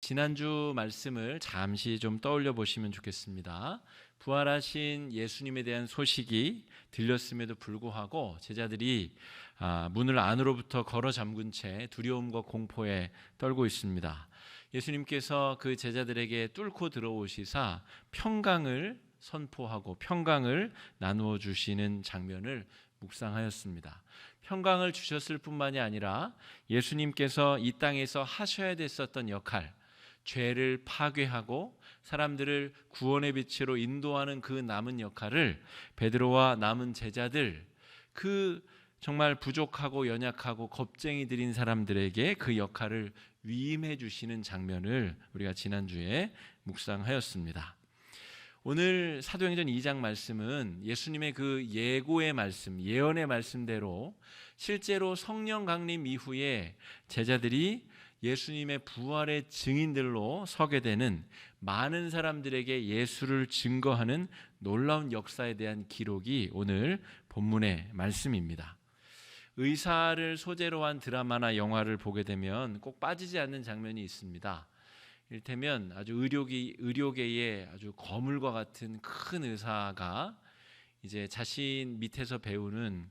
지난주 말씀을 잠시 좀 떠올려 보시면 좋겠습니다. 부활하신 예수님에 대한 소식이 들렸음에도 불구하고 제자들이 문을 안으로부터 걸어 잠근 채 두려움과 공포에 떨고 있습니다. 예수님께서 그 제자들에게 뚫고 들어오시사 평강을 선포하고 평강을 나누어 주시는 장면을 묵상하였습니다. 평강을 주셨을 뿐만이 아니라 예수님께서 이 땅에서 하셔야 됐었던 역할, 죄를 파괴하고 사람들을 구원의 빛으로 인도하는 그 남은 역할을 베드로와 남은 제자들, 그 정말 부족하고 연약하고 겁쟁이들인 사람들에게 그 역할을 위임해 주시는 장면을 우리가 지난주에 묵상하였습니다. 오늘 사도행전 2장 말씀은 예수님의 그 예고의 말씀, 예언의 말씀대로 실제로 성령 강림 이후에 제자들이 예수님의 부활의 증인들로 서게 되는, 많은 사람들에게 예수를 증거하는 놀라운 역사에 대한 기록이 오늘 본문의 말씀입니다. 의사를 소재로 한 드라마나 영화를 보게 되면 꼭 빠지지 않는 장면이 있습니다. 이를테면 아주 의료계의 아주 거물과 같은 큰 의사가 이제 자신 밑에서 배우는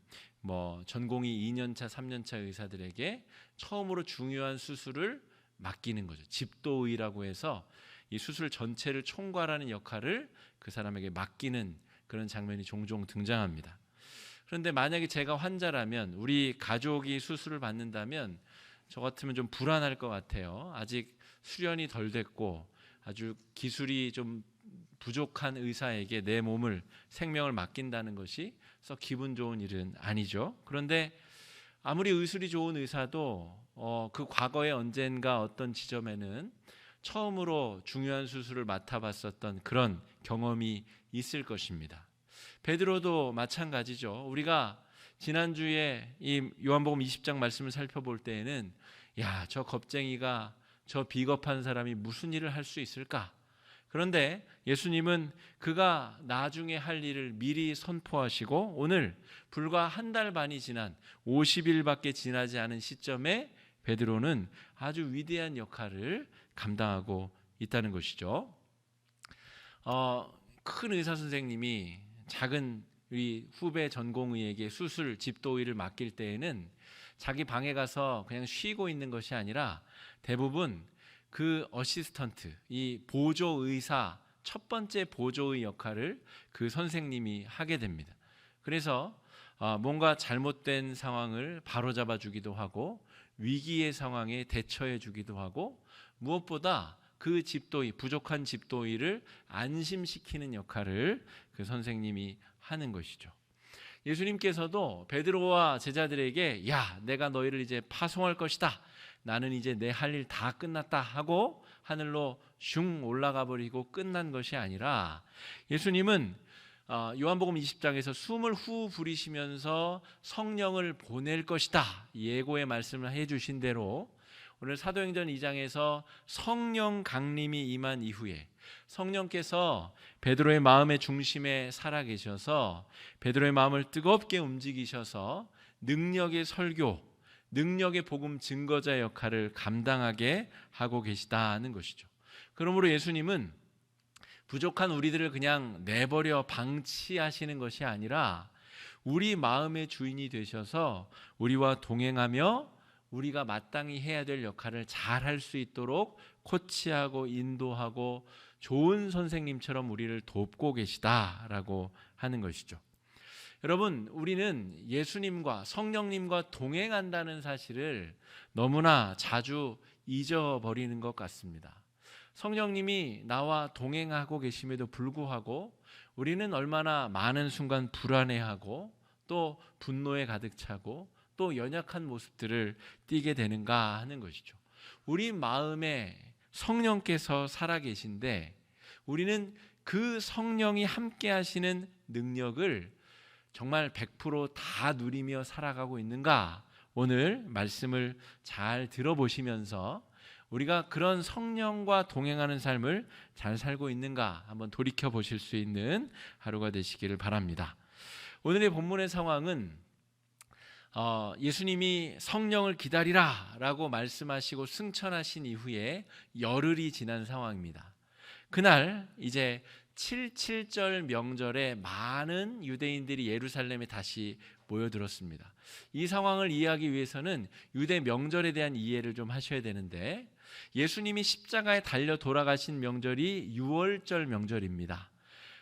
전공이 2년차, 3년차 의사들에게 처음으로 중요한 수술을 맡기는 거죠. 집도의라고 해서 이 수술 전체를 총괄하는 역할을 그 사람에게 맡기는 그런 장면이 종종 등장합니다. 그런데 만약에 제가 환자라면, 우리 가족이 수술을 받는다면 저 같으면 좀 불안할 것 같아요. 아직 수련이 덜 됐고 아주 기술이 좀 부족한 의사에게 내 몸을, 생명을 맡긴다는 것이 썩 기분 좋은 일은 아니죠. 그런데 아무리 의술이 좋은 의사도 그 과거에 언젠가 어떤 지점에는 처음으로 중요한 수술을 맡아봤었던 그런 경험이 있을 것입니다. 베드로도 마찬가지죠. 우리가 지난주에 이 요한복음 20장 말씀을 살펴볼 때에는 저 겁쟁이가, 저 비겁한 사람이 무슨 일을 할 수 있을까? 그런데 예수님은 그가 나중에 할 일을 미리 선포하시고 오늘 불과 한 달 반이 지난 50일밖에 지나지 않은 시점에 베드로는 아주 위대한 역할을 감당하고 있다는 것이죠. 큰 의사 선생님이 작은 우리 후배 전공의에게 수술, 집도의를 맡길 때에는 자기 방에 가서 그냥 쉬고 있는 것이 아니라 대부분 그 어시스턴트, 이 보조의사, 첫 번째 보조의 역할을 그 선생님이 하게 됩니다. 그래서 뭔가 잘못된 상황을 바로잡아 주기도 하고 위기의 상황에 대처해 주기도 하고, 무엇보다 그 집도의, 부족한 집도의를 안심시키는 역할을 그 선생님이 하는 것이죠. 예수님께서도 베드로와 제자들에게 내가 너희를 이제 파송할 것이다, 나는 이제 내 할 일 다 끝났다 하고 하늘로 슝 올라가 버리고 끝난 것이 아니라, 예수님은 요한복음 20장에서 숨을 후 부리시면서 성령을 보낼 것이다 예고의 말씀을 해주신 대로 오늘 사도행전 2장에서 성령 강림이 임한 이후에 성령께서 베드로의 마음의 중심에 살아계셔서 베드로의 마음을 뜨겁게 움직이셔서 능력의 설교, 능력의 복음 증거자 역할을 감당하게 하고 계시다는 것이죠. 그러므로 예수님은 부족한 우리들을 그냥 내버려 방치하시는 것이 아니라 우리 마음의 주인이 되셔서 우리와 동행하며 우리가 마땅히 해야 될 역할을 잘 할 수 있도록 코치하고 인도하고 좋은 선생님처럼 우리를 돕고 계시다라고 하는 것이죠. 여러분, 우리는 예수님과 성령님과 동행한다는 사실을 너무나 자주 잊어버리는 것 같습니다. 성령님이 나와 동행하고 계심에도 불구하고 우리는 얼마나 많은 순간 불안해하고 또 분노에 가득 차고 또 연약한 모습들을 띠게 되는가 하는 것이죠. 우리 마음에 성령께서 살아계신데 우리는 그 성령이 함께 하시는 능력을 정말 100%다 누리며 살아가고 있는가? 오늘 말씀을 잘 들어보시면서 우리가 그런 성령과 동행하는 삶을 잘 살고 있는가 한번 돌이켜 보실 수 있는 하루가 되시기를 바랍니다. 오늘의 본문의 상황은 예수님이 성령을 기다리라라고 말씀하시고 승천하신 이후에 열흘이 지난 상황입니다. 그날 이제 77절 명절에 많은 유대인들이 예루살렘에 다시 모여들었습니다. 이 상황을 이해하기 위해서는 유대 명절에 대한 이해를 좀 하셔야 되는데, 예수님이 십자가에 달려 돌아가신 명절이 유월절 명절입니다.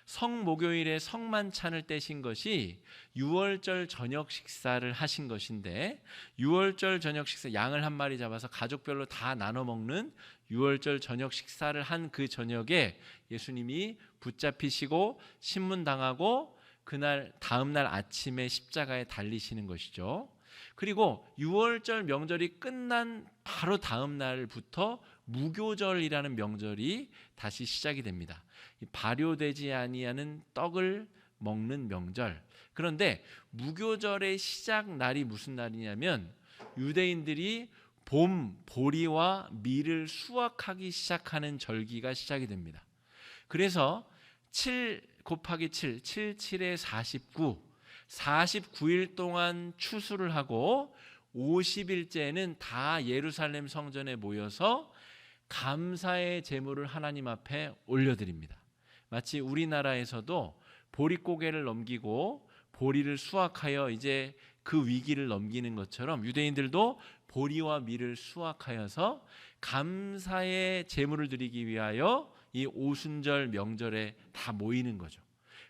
성목요일에 성만찬을 떼신 것이 유월절 저녁 식사를 하신 것인데, 유월절 저녁 식사, 양을 한 마리 잡아서 가족별로 다 나눠 먹는 유월절 저녁 식사를 한 그 저녁에 예수님이 붙잡히시고 신문당하고 그날 다음날 아침에 십자가에 달리시는 것이죠. 그리고 유월절 명절이 끝난 바로 다음 날부터 무교절이라는 명절이 다시 시작이 됩니다. 발효되지 아니하는 떡을 먹는 명절. 그런데 무교절의 시작 날이 무슨 날이냐면, 유대인들이 봄, 보리와 밀을 수확하기 시작하는 절기가 시작이 됩니다. 그래서 7 곱하기 7, 77에 49, 49일 동안 추수를 하고 50일째는 다 예루살렘 성전에 모여서 감사의 제물을 하나님 앞에 올려드립니다. 마치 우리나라에서도 보릿고개를 넘기고 보리를 수확하여 이제 그 위기를 넘기는 것처럼, 유대인들도 보리와 밀을 수확하여서 감사의 제물을 드리기 위하여 이 오순절 명절에 다 모이는 거죠.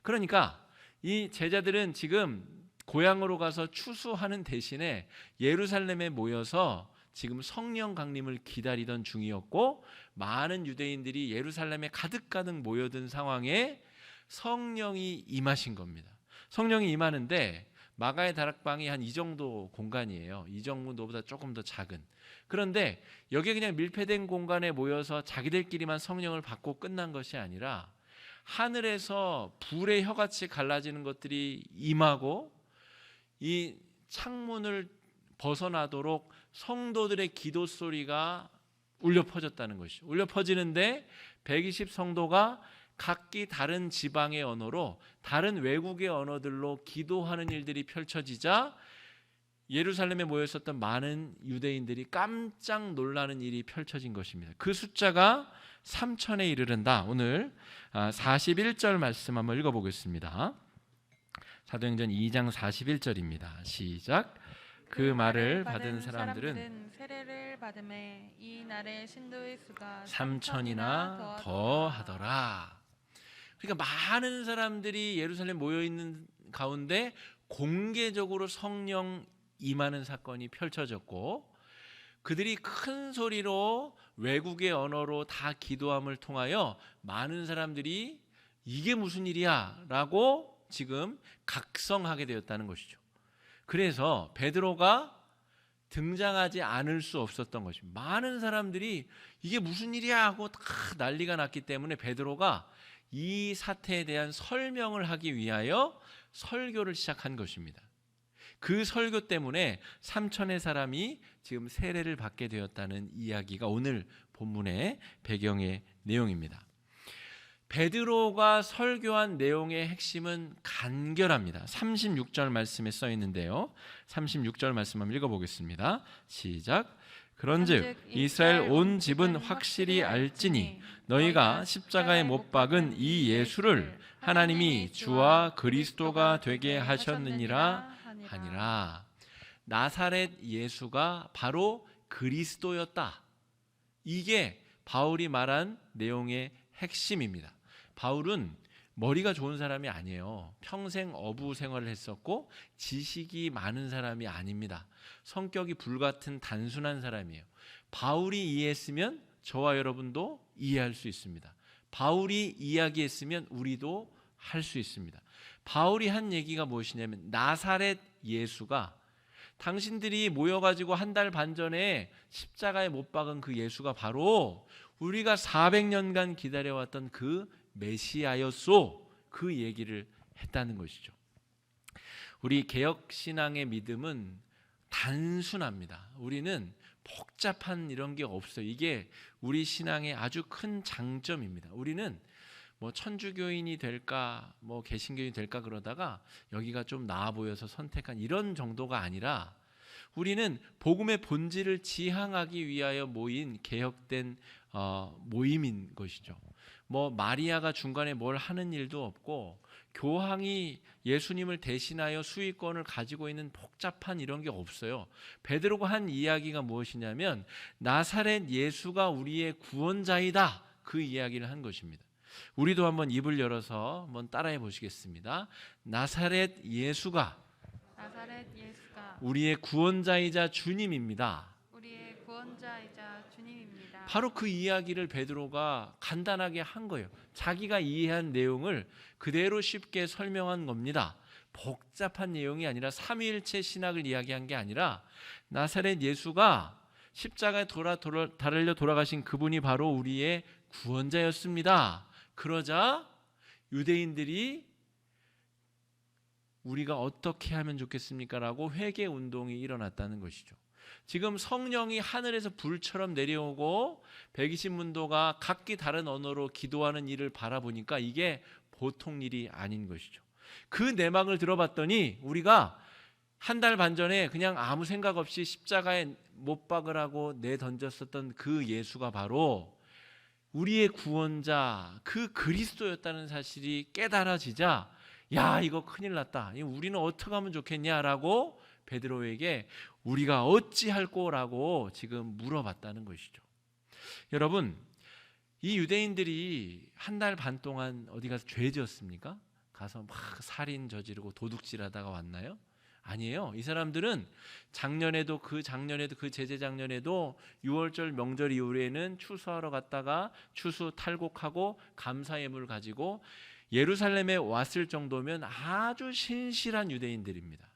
그러니까 이 제자들은 지금 고향으로 가서 추수하는 대신에 예루살렘에 모여서 지금 성령 강림을 기다리던 중이었고, 많은 유대인들이 예루살렘에 가득가득 모여든 상황에 성령이 임하신 겁니다. 성령이 임하는데 마가의 다락방이 한 이 정도 공간이에요. 이 정도보다 조금 더 작은. 그런데 여기에 그냥 밀폐된 공간에 모여서 자기들끼리만 성령을 받고 끝난 것이 아니라, 하늘에서 불의 혀같이 갈라지는 것들이 임하고 이 창문을 벗어나도록 성도들의 기도 소리가 울려 퍼졌다는 것이죠. 울려 퍼지는데 120 성도가 각기 다른 지방의 언어로, 다른 외국의 언어들로 기도하는 일들이 펼쳐지자 예루살렘에 모여 있었던 많은 유대인들이 깜짝 놀라는 일이 펼쳐진 것입니다. 그 숫자가 3,000에 이르른다. 오늘 41절 말씀 한번 읽어보겠습니다. 사도행전 2장 41절입니다. 시작. 그 말을 받은 사람들은 세례를 받음에 이 날의 신도의 수가 3,000이나 더 하더라. 그러니까 많은 사람들이 예루살렘 모여 있는 가운데 공개적으로 성령 임하는 사건이 펼쳐졌고, 그들이 큰 소리로 외국의 언어로 다 기도함을 통하여 많은 사람들이 이게 무슨 일이야 라고 지금 각성하게 되었다는 것이죠. 그래서 베드로가 등장하지 않을 수 없었던 것입니다. 많은 사람들이 이게 무슨 일이야 하고 다 난리가 났기 때문에 베드로가 이 사태에 대한 설명을 하기 위하여 설교를 시작한 것입니다. 그 설교 때문에 3,000의 사람이 지금 세례를 받게 되었다는 이야기가 오늘 본문의 배경의 내용입니다. 베드로가 설교한 내용의 핵심은 간결합니다. 36절 말씀에 써 있는데요. 36절 말씀 한번 읽어보겠습니다. 시작. 그런즉 이스라엘 온 집은 확실히 알지니 너희가 십자가에 못 박은 이 예수를 하나님이 주와 그리스도가 되게 하셨느니라 하니라. 나사렛 예수가 바로 그리스도였다. 이게 바울이 말한 내용의 핵심입니다. 바울은 머리가 좋은 사람이 아니에요. 평생 어부 생활을 했었고 지식이 많은 사람이 아닙니다. 성격이 불같은 단순한 사람이에요. 바울이 이해했으면 저와 여러분도 이해할 수 있습니다. 바울이 이야기했으면 우리도 할 수 있습니다. 바울이 한 얘기가 무엇이냐면, 나사렛 예수가, 당신들이 모여가지고 한 달 반 전에 십자가에 못 박은 그 예수가 바로 우리가 400년간 기다려왔던 그 메시아였소, 그 얘기를 했다는 것이죠. 우리 개혁신앙의 믿음은 단순합니다. 우리는 복잡한 이런 게 없어요. 이게 우리 신앙의 아주 큰 장점입니다. 우리는 뭐 천주교인이 될까 뭐 개신교인이 될까 그러다가 여기가 좀 나아 보여서 선택한 이런 정도가 아니라 우리는 복음의 본질을 지향하기 위하여 모인 개혁된 모임인 것이죠. 뭐 마리아가 중간에 뭘 하는 일도 없고 교황이 예수님을 대신하여 수의권을 가지고 있는 복잡한 이런 게 없어요. 베드로가 한 이야기가 무엇이냐면 나사렛 예수가 우리의 구원자이다, 그 이야기를 한 것입니다. 우리도 한번 입을 열어서 한번 따라해 보시겠습니다. 나사렛 예수가 우리의 구원자이자 주님입니다. 우리의 구원자이자 주님입니다. 바로 그 이야기를 베드로가 간단하게 한 거예요. 자기가 이해한 내용을 그대로 쉽게 설명한 겁니다. 복잡한 내용이 아니라 삼위일체 신학을 이야기한 게 아니라 나사렛 예수가 십자가에 달려 돌아가신 그분이 바로 우리의 구원자였습니다. 그러자 유대인들이 우리가 어떻게 하면 좋겠습니까? 라고 회개 운동이 일어났다는 것이죠. 지금 성령이 하늘에서 불처럼 내려오고 120문도가 각기 다른 언어로 기도하는 일을 바라보니까 이게 보통 일이 아닌 것이죠. 그 내막을 들어봤더니 우리가 한 달 반 전에 그냥 아무 생각 없이 십자가에 못 박으라고 내던졌었던 그 예수가 바로 우리의 구원자, 그 그리스도였다는 사실이 깨달아지자 야, 이거 큰일 났다. 우리는 어떻게 하면 좋겠냐라고 베드로에게 우리가 어찌할꼬라고 지금 물어봤다는 것이죠. 여러분, 이 유대인들이 한 달 반 동안 어디 가서 죄 지었습니까? 가서 막 살인 저지르고 도둑질하다가 왔나요? 아니에요. 이 사람들은 작년에도 그 제재작년에도 6월절 명절 이후에는 추수하러 갔다가 추수 탈곡하고 감사예물 가지고 예루살렘에 왔을 정도면 아주 신실한 유대인들입니다.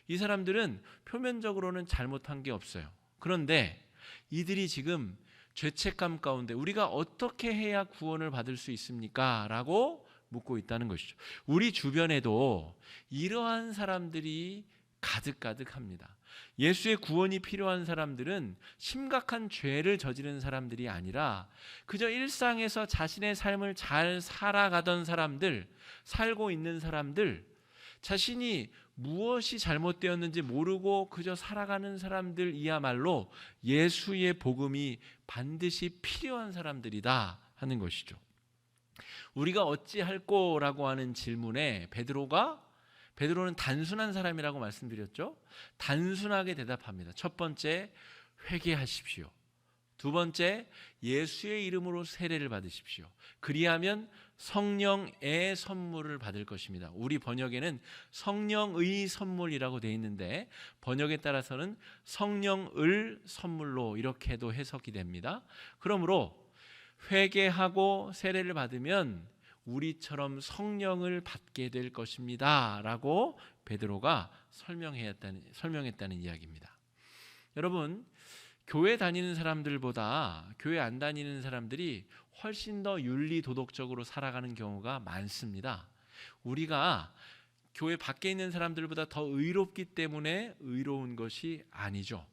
이 사람들은 표면적으로는 잘못한 게 없어요. 그런데 이들이 지금 죄책감 가운데 우리가 어떻게 해야 구원을 받을 수 있습니까? 라고 묻고 있다는 것이죠. 우리 주변에도 이러한 사람들이 가득가득합니다. 예수의 구원이 필요한 사람들은 심각한 죄를 저지른 사람들이 아니라 그저 일상에서 자신의 삶을 잘 살아가던 사람들, 살고 있는 사람들, 자신이 무엇이 잘못되었는지 모르고 그저 살아가는 사람들이야말로 예수의 복음이 반드시 필요한 사람들이다 하는 것이죠. 우리가 어찌할꼬라고 하는 질문에 베드로는 단순한 사람이라고 말씀드렸죠. 단순하게 대답합니다. 첫 번째, 회개하십시오. 두 번째, 예수의 이름으로 세례를 받으십시오. 그리하면 성령의 선물을 받을 것입니다. 우리 번역에는 성령의 선물이라고 되어 있는데 번역에 따라서는 성령을 선물로 이렇게도 해석이 됩니다. 그러므로 회개하고 세례를 받으면 우리처럼 성령을 받게 될 것입니다 라고 베드로가 설명했다는 이야기입니다. 여러분, 교회 다니는 사람들보다 교회 안 다니는 사람들이 훨씬 더 윤리 도덕적으로 살아가는 경우가 많습니다. 우리가 교회 밖에 있는 사람들보다 더 의롭기 때문에 의로운 것이 아니죠.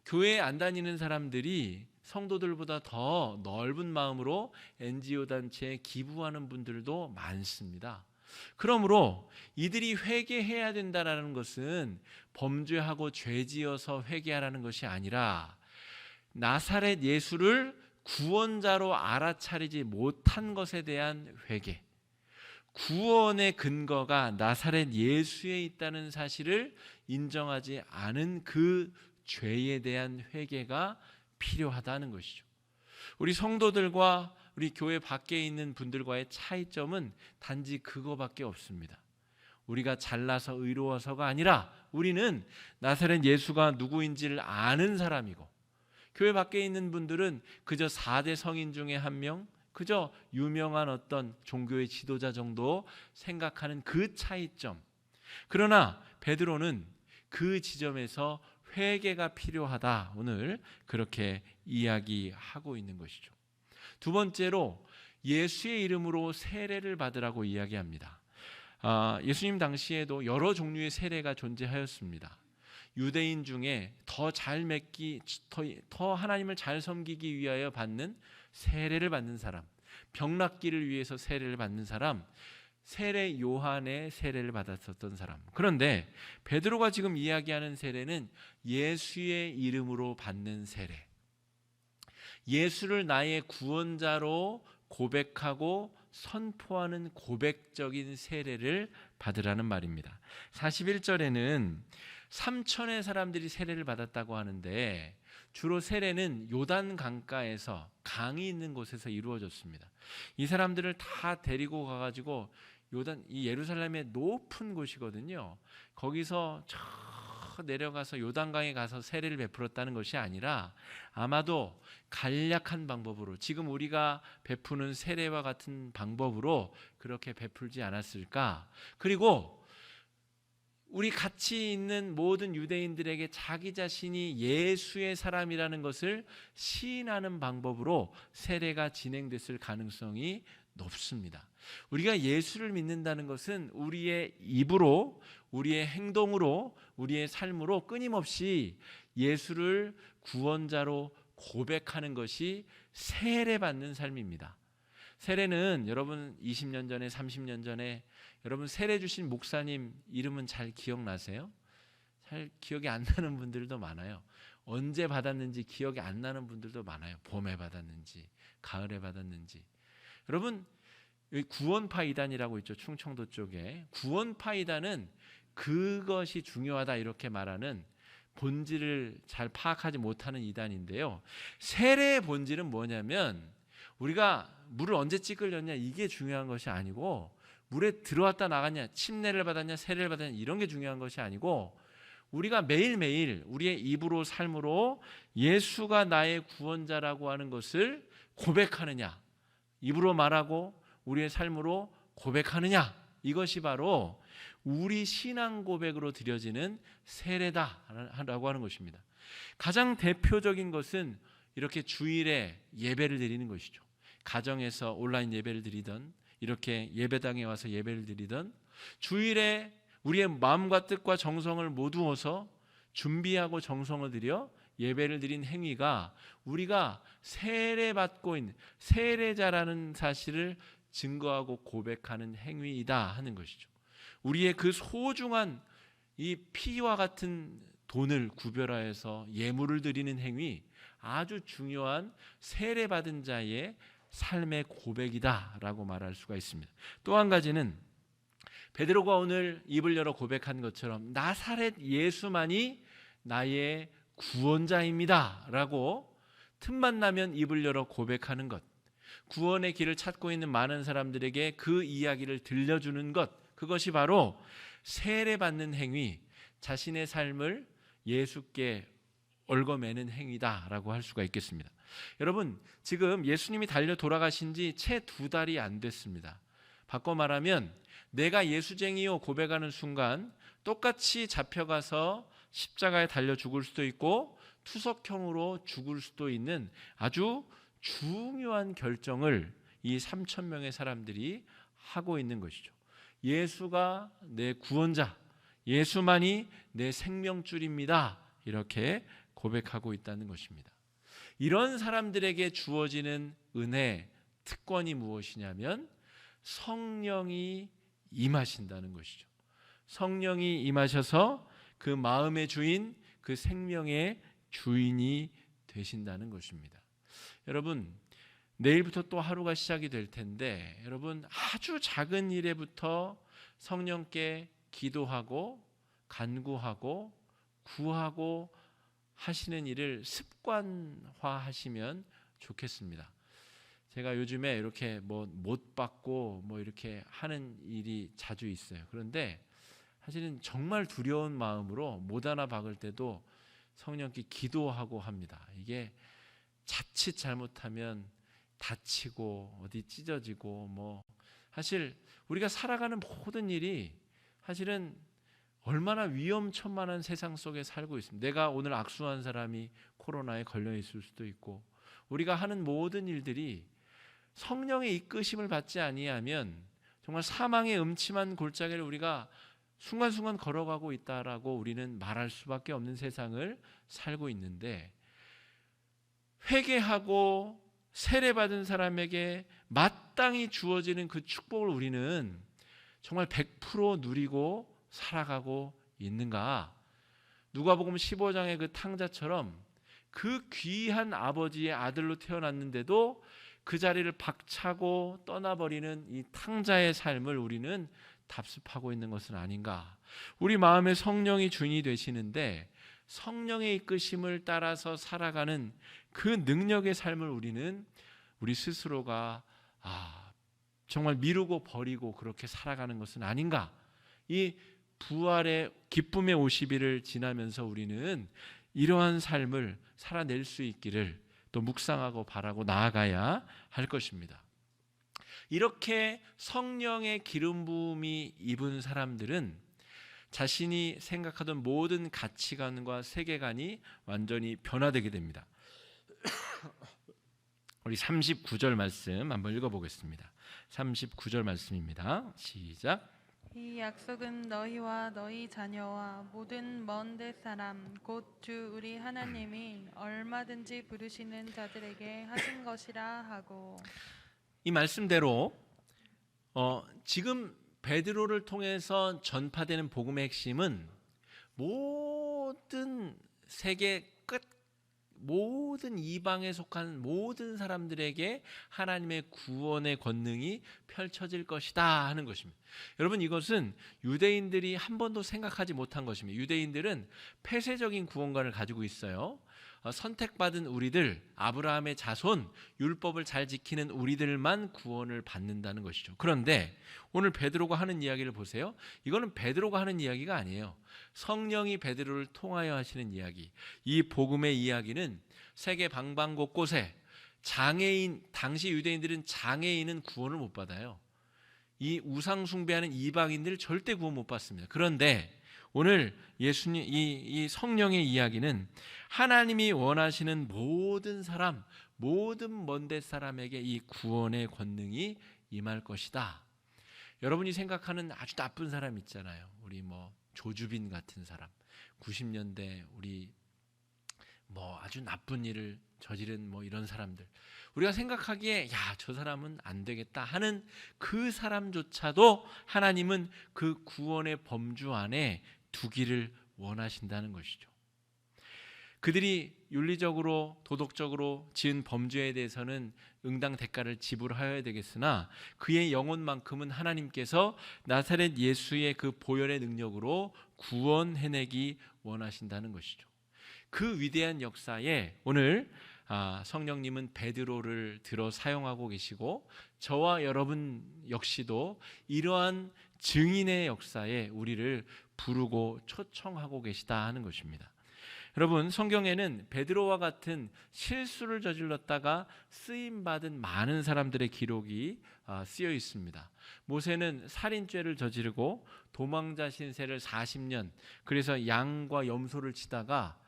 교회 안 다니는 사람들이 성도들보다 더 넓은 마음으로 NGO 단체에 기부하는 분들도 많습니다. 그러므로 이들이 회개해야 된다라는 것은 범죄하고 죄지어서 회개하라는 것이 아니라 나사렛 예수를 구원자로 알아차리지 못한 것에 대한 회개, 구원의 근거가 나사렛 예수에 있다는 사실을 인정하지 않은 그 죄에 대한 회개가 필요하다는 것이죠. 우리 성도들과 우리 교회 밖에 있는 분들과의 차이점은 단지 그거밖에 없습니다. 우리가 잘나서 의로워서가 아니라 우리는 나사렛 예수가 누구인지를 아는 사람이고, 교회 밖에 있는 분들은 그저 4대 성인 중에 한 명, 그저 유명한 어떤 종교의 지도자 정도 생각하는 그 차이점. 그러나 베드로는 그 지점에서 회개가 필요하다, 오늘 그렇게 이야기하고 있는 것이죠. 두 번째로 예수의 이름으로 세례를 받으라고 이야기합니다. 예수님 당시에도 여러 종류의 세례가 존재하였습니다. 유대인 중에 더 하나님을 잘 섬기기 위하여 받는 세례를 받는 사람, 병 낫기를 위해서 세례를 받는 사람, 세례 요한의 세례를 받았었던 사람. 그런데 베드로가 지금 이야기하는 세례는 예수의 이름으로 받는 세례, 예수를 나의 구원자로 고백하고 선포하는 고백적인 세례를 받으라는 말입니다. 41절에는 3천의 사람들이 세례를 받았다고 하는데 주로 세례는 요단 강가에서, 강이 있는 곳에서 이루어졌습니다. 이 사람들을 다 데리고 가가지고 이 예루살렘의 높은 곳이거든요. 거기서 저 내려가서 요단강에 가서 세례를 베풀었다는 것이 아니라 아마도 간략한 방법으로, 지금 우리가 베푸는 세례와 같은 방법으로 그렇게 베풀지 않았을까. 그리고 우리 같이 있는 모든 유대인들에게 자기 자신이 예수의 사람이라는 것을 시인하는 방법으로 세례가 진행됐을 가능성이 높습니다. 우리가 예수를 믿는다는 것은 우리의 입으로, 우리의 행동으로, 우리의 삶으로 끊임없이 예수를 구원자로 고백하는 것이 세례받는 삶입니다. 세례는 여러분 20년 전에, 30년 전에 여러분 세례 주신 목사님 이름은 잘 기억나세요? 잘 기억이 안 나는 분들도 많아요. 언제 받았는지 기억이 안 나는 분들도 많아요. 봄에 받았는지, 가을에 받았는지. 여러분, 구원파 이단이라고 있죠. 충청도 쪽에. 구원파 이단은 그것이 중요하다 이렇게 말하는, 본질을 잘 파악하지 못하는 이단인데요. 세례의 본질은 뭐냐면 우리가 물을 언제 찌끌렸냐 이게 중요한 것이 아니고, 물에 들어왔다 나갔냐, 침례를 받았냐, 세례를 받았냐 이런 게 중요한 것이 아니고, 우리가 매일매일 우리의 입으로, 삶으로 예수가 나의 구원자라고 하는 것을 고백하느냐, 입으로 말하고 우리의 삶으로 고백하느냐, 이것이 바로 우리 신앙 고백으로 드려지는 세례다라고 하는 것입니다. 가장 대표적인 것은 이렇게 주일에 예배를 드리는 것이죠. 가정에서 온라인 예배를 드리던, 이렇게 예배당에 와서 예배를 드리던, 주일에 우리의 마음과 뜻과 정성을 모두어서 준비하고 정성을 들여 예배를 드린 행위가 우리가 세례받고 있는 세례자라는 사실을 증거하고 고백하는 행위이다 하는 것이죠. 우리의 그 소중한 이 피와 같은 돈을 구별하여서 예물을 드리는 행위, 아주 중요한 세례받은 자의 삶의 고백이다라고 말할 수가 있습니다. 또 한 가지는 베드로가 오늘 입을 열어 고백한 것처럼 나사렛 예수만이 나의 구원자입니다 라고 틈만 나면 입을 열어 고백하는 것, 구원의 길을 찾고 있는 많은 사람들에게 그 이야기를 들려주는 것, 그것이 바로 세례받는 행위, 자신의 삶을 예수께 얽어매는 행위다라고 할 수가 있겠습니다. 여러분, 지금 예수님이 달려 돌아가신 지 채 2달이 안 됐습니다. 바꿔 말하면 내가 예수쟁이요 고백하는 순간 똑같이 잡혀가서 십자가에 달려 죽을 수도 있고 투석형으로 죽을 수도 있는 아주 중요한 결정을 이 3,000명의 사람들이 하고 있는 것이죠. 예수가 내 구원자, 예수만이 내 생명줄입니다, 이렇게 고백하고 있다는 것입니다. 이런 사람들에게 주어지는 은혜, 특권이 무엇이냐면 성령이 임하신다는 것이죠. 성령이 임하셔서 그 마음의 주인, 그 생명의 주인이 되신다는 것입니다. 여러분, 내일부터 또 하루가 시작이 될 텐데, 여러분 아주 작은 일에부터 성령께 기도하고 간구하고 구하고 하시는 일을 습관화하시면 좋겠습니다. 제가 요즘에 이렇게 못 받고 이렇게 하는 일이 자주 있어요. 그런데 사실은 정말 두려운 마음으로 못 하나 박을 때도 성령께 기도하고 합니다. 이게 자칫 잘못하면 다치고 어디 찢어지고 사실 우리가 살아가는 모든 일이 사실은 얼마나 위험천만한 세상 속에 살고 있습니다. 내가 오늘 악수한 사람이 코로나에 걸려 있을 수도 있고, 우리가 하는 모든 일들이 성령의 이끄심을 받지 아니하면 정말 사망의 음침한 골짜기를 우리가 순간순간 걸어가고 있다라고 우리는 말할 수밖에 없는 세상을 살고 있는데, 회개하고 세례받은 사람에게 마땅히 주어지는 그 축복을 우리는 정말 100% 누리고 살아가고 있는가? 누가복음 15장의 그 탕자처럼 그 귀한 아버지의 아들로 태어났는데도 그 자리를 박차고 떠나버리는 이 탕자의 삶을 우리는 답습하고 있는 것은 아닌가? 우리 마음에 성령이 주인이 되시는데 성령의 이끄심을 따라서 살아가는 그 능력의 삶을 우리 스스로가 정말 미루고 버리고 그렇게 살아가는 것은 아닌가? 이 부활의 기쁨의 50일을 지나면서 우리는 이러한 삶을 살아낼 수 있기를 또 묵상하고 바라고 나아가야 할 것입니다. 이렇게 성령의 기름 부음이 입은 사람들은 자신이 생각하던 모든 가치관과 세계관이 완전히 변화되게 됩니다. 우리 39절 말씀 한번 읽어보겠습니다. 39절 말씀입니다. 시작. 이 약속은 너희와 너희 자녀와 모든 먼 데 사람 곧 주 우리 하나님이 얼마든지 부르시는 자들에게 하신 것이라 하고. 이 말씀대로 지금 베드로를 통해서 전파되는 복음의 핵심은 모든 세계 끝 모든 이방에 속한 모든 사람들에게 하나님의 구원의 권능이 펼쳐질 것이다 하는 것입니다. 여러분, 이것은 유대인들이 한 번도 생각하지 못한 것입니다. 유대인들은 폐쇄적인 구원관을 가지고 있어요. 선택받은 우리들, 아브라함의 자손, 율법을 잘 지키는 우리들만 구원을 받는다는 것이죠. 그런데 오늘 베드로가 하는 이야기를 보세요. 이거는 베드로가 하는 이야기가 아니에요. 성령이 베드로를 통하여 하시는 이야기. 이 복음의 이야기는 세계 방방 곳곳에 장애인, 당시 유대인들은 장애인은 구원을 못 받아요. 이 우상 숭배하는 이방인들 절대 구원 못 받습니다. 그런데 오늘 예수님 이 성령의 이야기는 하나님이 원하시는 모든 사람, 모든 먼데 사람에게 이 구원의 권능이 임할 것이다. 여러분이 생각하는 아주 나쁜 사람 있잖아요. 우리 조주빈 같은 사람, 90년대 우리 아주 나쁜 일을 저지른 이런 사람들, 우리가 생각하기에 저 사람은 안 되겠다 하는 그 사람조차도 하나님은 그 구원의 범주 안에 두기를 원하신다는 것이죠. 그들이 윤리적으로 도덕적으로 지은 범죄에 대해서는 응당 대가를 지불하여야 되겠으나 그의 영혼만큼은 하나님께서 나사렛 예수의 그 보혈의 능력으로 구원해내기 원하신다는 것이죠. 그 위대한 역사에 오늘 성령님은 베드로를 들어 사용하고 계시고 저와 여러분 역시도 이러한 증인의 역사에 우리를 부르고 초청하고 계시다 하는 것입니다. 여러분, 성경에는 베드로와 같은 실수를 저질렀다가 쓰임받은 많은 사람들의 기록이 쓰여 있습니다. 모세는 살인죄를 저지르고 도망자 신세를 40년, 그래서 양과 염소를 치다가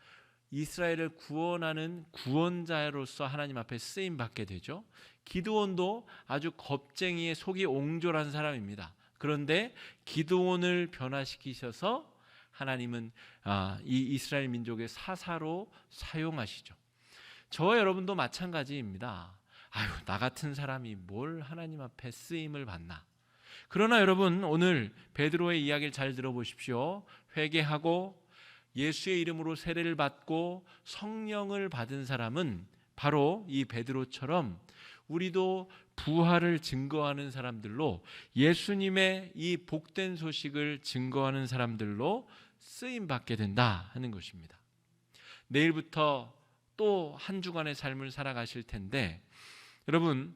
이스라엘을 구원하는 구원자로서 하나님 앞에 쓰임받게 되죠. 기드온도 아주 겁쟁이의 속이 옹졸한 사람입니다. 그런데 기드온을 변화시키셔서 하나님은 이 이스라엘 민족의 사사로 사용하시죠. 저와 여러분도 마찬가지입니다. 나 같은 사람이 뭘 하나님 앞에 쓰임을 받나. 그러나 여러분, 오늘 베드로의 이야기를 잘 들어보십시오. 회개하고 예수의 이름으로 세례를 받고 성령을 받은 사람은 바로 이 베드로처럼 우리도 부활을 증거하는 사람들로, 예수님의 이 복된 소식을 증거하는 사람들로 쓰임받게 된다 하는 것입니다. 내일부터 또 한 주간의 삶을 살아가실 텐데 여러분,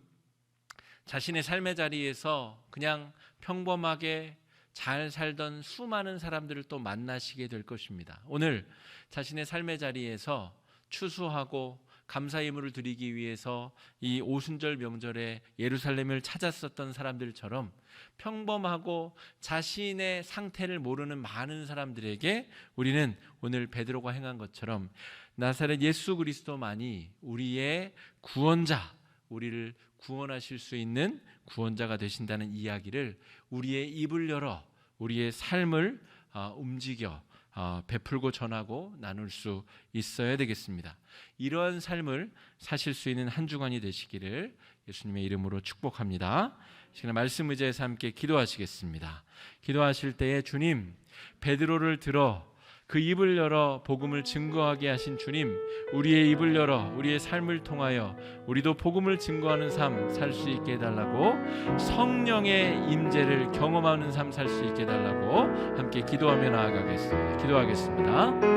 자신의 삶의 자리에서 그냥 평범하게 잘 살던 수많은 사람들을 또 만나시게 될 것입니다. 오늘 자신의 삶의 자리에서 추수하고 감사 예물을 드리기 위해서 이 오순절 명절에 예루살렘을 찾았었던 사람들처럼 평범하고 자신의 상태를 모르는 많은 사람들에게 우리는 오늘 베드로가 행한 것처럼 나사렛 예수 그리스도만이 우리의 구원자, 우리를 구원하실 수 있는 구원자가 되신다는 이야기를 우리의 입을 열어 우리의 삶을 움직여 베풀고 전하고 나눌 수 있어야 되겠습니다. 이러한 삶을 사실 수 있는 한 주간이 되시기를 예수님의 이름으로 축복합니다. 시간에 말씀 의지해서 함께 기도하시겠습니다. 기도하실 때에 주님, 베드로를 들어 그 입을 열어 복음을 증거하게 하신 주님, 우리의 입을 열어 우리의 삶을 통하여 우리도 복음을 증거하는 삶 살 수 있게 해달라고, 성령의 임재를 경험하는 삶 살 수 있게 해달라고 함께 기도하며 나아가겠습니다. 기도하겠습니다.